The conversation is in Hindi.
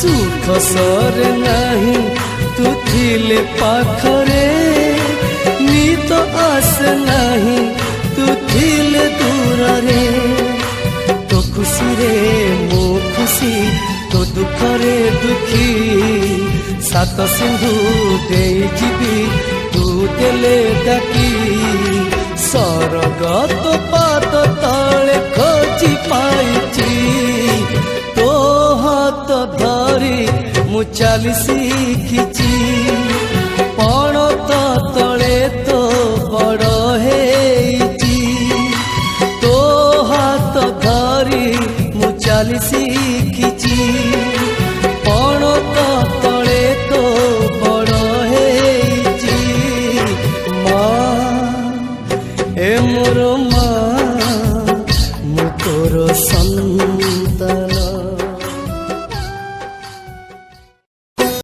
सुख सरे नहीं तू थिले पाखरे नीत आसे नहीं तू थिले दूर रे तो खुशी रे मो खुशी तो दुख रे दुखी सात सिंधु दे जीवी तू देले डाकी सरग तो पाद तले खोजी पाइची तो हाथ धरी मु चली शिखिची।